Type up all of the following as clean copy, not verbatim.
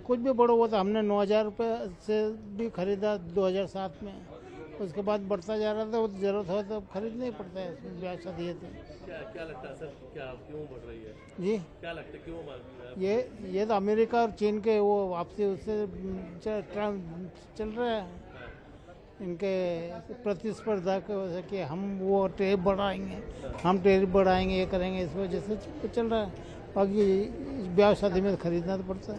कुछ भी बड़ा हुआ था, हमने 9,000 रुपये से भी खरीदा 2007 में। उसके बाद बढ़ता जा रहा था, वो जरूरत हो तो खरीदना ही पड़ता है, इसमें ब्याह शादी है तो। क्या लगता है सर, क्या क्यों बढ़ रही है जी, क्या लगता है क्यों बढ़ रही है? ये तो अमेरिका और चीन के वो वापसी उससे चल रहा है, इनके प्रतिस्पर्धा की वजह से कि हम वो टैरिफ बढ़ाएंगे, ये करेंगे, इस वजह से चल रहा है। बाकी ब्याह शादी में खरीदना तो पड़ता है,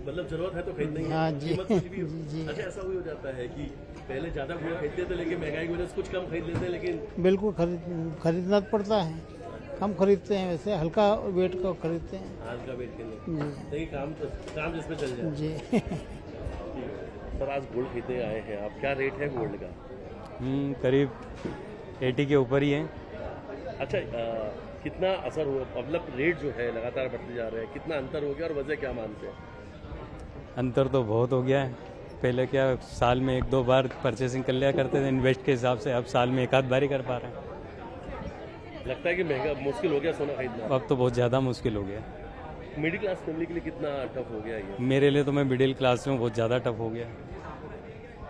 मतलब जरूरत है तो खरीदना ही है। हाँ जी कीमत कुछ भी हो। जी, अच्छा, ऐसा भी हो जाता है कि पहले ज्यादा गुड़ खरीदते थे लेकिन महंगाई की वजह से कुछ कम खरीद लेते हैं, लेकिन बिल्कुल खरीदना तो पड़ता है, कम खरीदते हैं, वैसे हल्का वेट का खरीदते हैं हाथ का वेट के लिए। जी नहीं, काम जिसमें चल जाए। जी। सर, आज गोल्ड खरीदने आए हैं आप, क्या रेट है गोल्ड का? करीब 80 के ऊपर ही है। अच्छा, कितना असर हुआ, मतलब रेट जो है लगातार बढ़ते जा रहे हैं, कितना अंतर हो गया और वजह क्या मानते हैं? अंतर तो बहुत हो गया है। पहले क्या साल में 1-2 बार परचेसिंग कर लिया करते थे इन्वेस्ट के हिसाब से, अब साल में 1-आध बार ही कर पा रहे हैं। लगता है कि महंगा मुश्किल हो गया सोना खरीदना? अब तो बहुत ज़्यादा मुश्किल हो गया। मिडिल क्लास फैमिली के लिए कितना टफ हो गया ये? मेरे लिए तो मैं मिडिल क्लास में बहुत ज़्यादा टफ हो गया।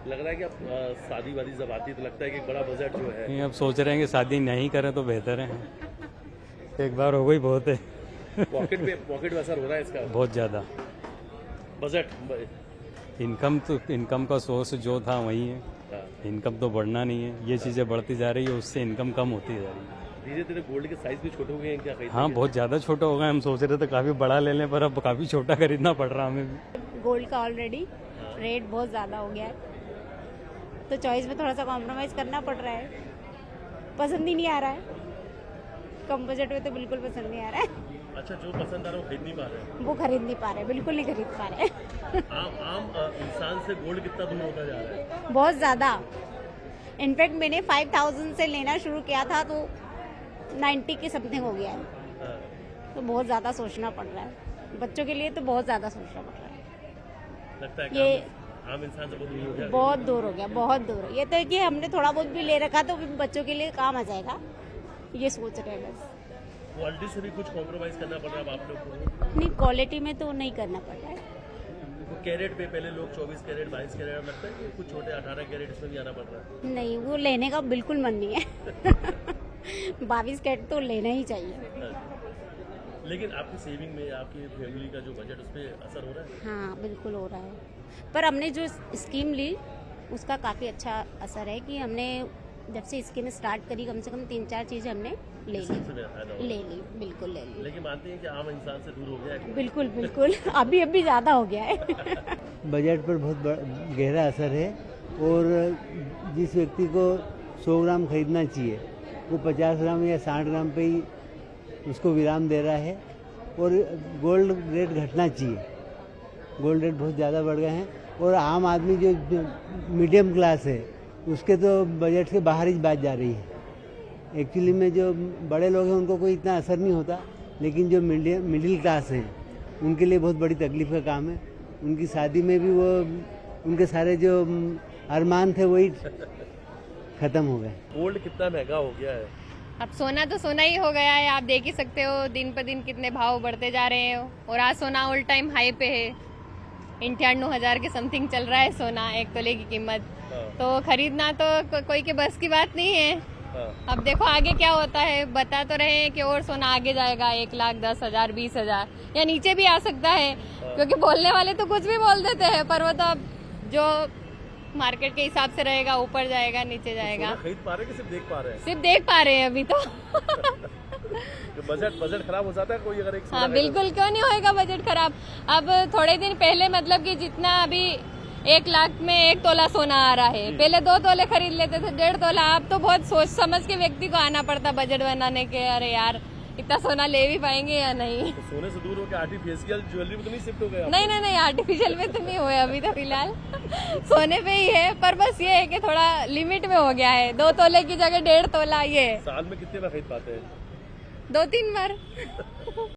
लग रहा है कि अब शादी वादी जब आती है तो लगता है कि एक बड़ा बजट जो है। नहीं, अब सोच रहे हैं कि शादी नहीं करें तो बेहतर है, एक बार हो गई बहुत है। पॉकेट में असर हो रहा है इसका बहुत ज़्यादा। बजट इनकम का सोर्स जो था वही है, इनकम तो बढ़ना नहीं है, ये चीज़ें बढ़ती जा रही है, उससे इनकम कम होती जा रही है। धीरे धीरे गोल्ड के साइज भी छोटे हो गए हैं क्या? हाँ, बहुत ज़्यादा छोटा हो गया। हम सोच रहे थे काफ़ी बड़ा ले लें, पर अब काफ़ी छोटा खरीदना पड़ रहा हमें भी। गोल्ड का ऑलरेडी रेट बहुत ज़्यादा हो गया है, तो चॉइस में थोड़ा सा कॉम्प्रोमाइज़ करना पड़ रहा है। पसंद ही नहीं आ रहा है, कम बजट में तो बिल्कुल पसंद नहीं आ रहा है। अच्छा, जो पसंद आ रहा है वो खरीद नहीं पा रहे हैं। वो खरीद नहीं पा रहे, बिल्कुल नहीं खरीद पा रहे। आम इंसान से गोल्ड कितना दूर होता जा रहा है? बहुत ज़्यादा। इनफैक्ट मैंने 5,000 से लेना शुरू किया था तो 90 के समथिंग हो गया है, तो बहुत ज़्यादा सोचना पड़ रहा है। बच्चों के लिए तो बहुत ज़्यादा सोचना पड़ रहा है। लगता है ये आम इंसान से बहुत दूर हो गया। बहुत दूर हो गया, बहुत दूर। ये तो है कि हमने थोड़ा बहुत भी ले रखा तो बच्चों के लिए काम आ जाएगा, ये सोच रहे हैं बस। क्वालिटी से भी कुछ कॉम्प्रोमाइज करना पड़ रहा है आप लोग को? नहीं, क्वालिटी में तो नहीं करना पड़ रहा है। तो कैरेट पे पहले लोग 24 कैरेट 22 कैरेट, लगता है कि कुछ छोटे 18 कैरेट इसमें भी आना पड़ रहा है? नहीं, वो लेने का बिल्कुल मन नहीं है। 22 कैरेट तो लेना ही चाहिए। लेकिन आपकी सेविंग में, आपकी फैमिली का जो बजट, उस पर असर हो रहा है? हाँ, बिल्कुल हो रहा है। पर हमने जो स्कीम ली उसका काफ़ी अच्छा असर है कि हमने जब से स्कीम स्टार्ट करी कम से कम 3-4 चीज़ें हमने ले ली, बिल्कुल ले ली। लेकिन मानते हैं कि आम इंसान से दूर हो गया है? बिल्कुल बिल्कुल, अभी ज़्यादा हो गया है। बजट पर बहुत गहरा असर है, और जिस व्यक्ति को 100 ग्राम खरीदना चाहिए वो 50 ग्राम या 60 ग्राम पे ही उसको विराम दे रहा है। और गोल्ड रेट घटना चाहिए, गोल्ड रेट बहुत ज़्यादा बढ़ गए हैं, और आम आदमी जो मीडियम क्लास है उसके तो बजट से बाहर ही बात जा रही है। एक्चुअली में जो बड़े लोग हैं उनको कोई इतना असर नहीं होता, लेकिन जो मिडिल क्लास है उनके लिए बहुत बड़ी तकलीफ का काम है। उनकी शादी में भी वो उनके सारे जो अरमान थे वही खत्म हो गए। गोल्ड कितना महंगा हो गया है? अब सोना तो सोना ही हो गया है, आप देख ही सकते हो दिन पर दिन कितने भाव बढ़ते जा रहे हैं। और आज सोना ऑल टाइम हाई पे है, 98,000 के समथिंग चल रहा है सोना, 1 तोले की कीमत। तो खरीदना तो कोई के बस की बात नहीं है। अब देखो आगे क्या होता है, बता तो रहे हैं कि और सोना आगे जाएगा 1,10,000 20,000 या नीचे भी आ सकता है, क्योंकि बोलने वाले तो कुछ भी बोल देते हैं, पर वो तो अब जो मार्केट के हिसाब से रहेगा, ऊपर जाएगा नीचे जाएगा। खरीद पा रहे हैं कि सिर्फ देख पा रहे हैं? सिर्फ देख पा रहे हैं अभी तो। बजट खराब हो जाता है कोई अगर एक? हाँ, बिल्कुल, क्यों नहीं होएगा बजट खराब। अब थोड़े दिन पहले मतलब कि जितना अभी 1 लाख में 1 तोला सोना आ रहा है, पहले 2 तोले खरीद लेते थे, 1.5 तोला। अब तो बहुत सोच समझ के व्यक्ति को आना पड़ता बजट बनाने के, अरे यार इतना सोना ले भी पाएंगे या नहीं। तो सोने से दूर होकर आर्टिफिशियल ज्वेलरी में तो नहीं शिफ्ट हो गए? नहीं, आर्टिफिशियल में तो नहीं हुए अभी तो फिलहाल। सोने पे ही है, पर बस ये है कि थोड़ा लिमिट में हो गया है। 2 तोले की जगह 1.5 तोला। ये साल में कितने बार खरीद पाते हैं? 2-3 बार।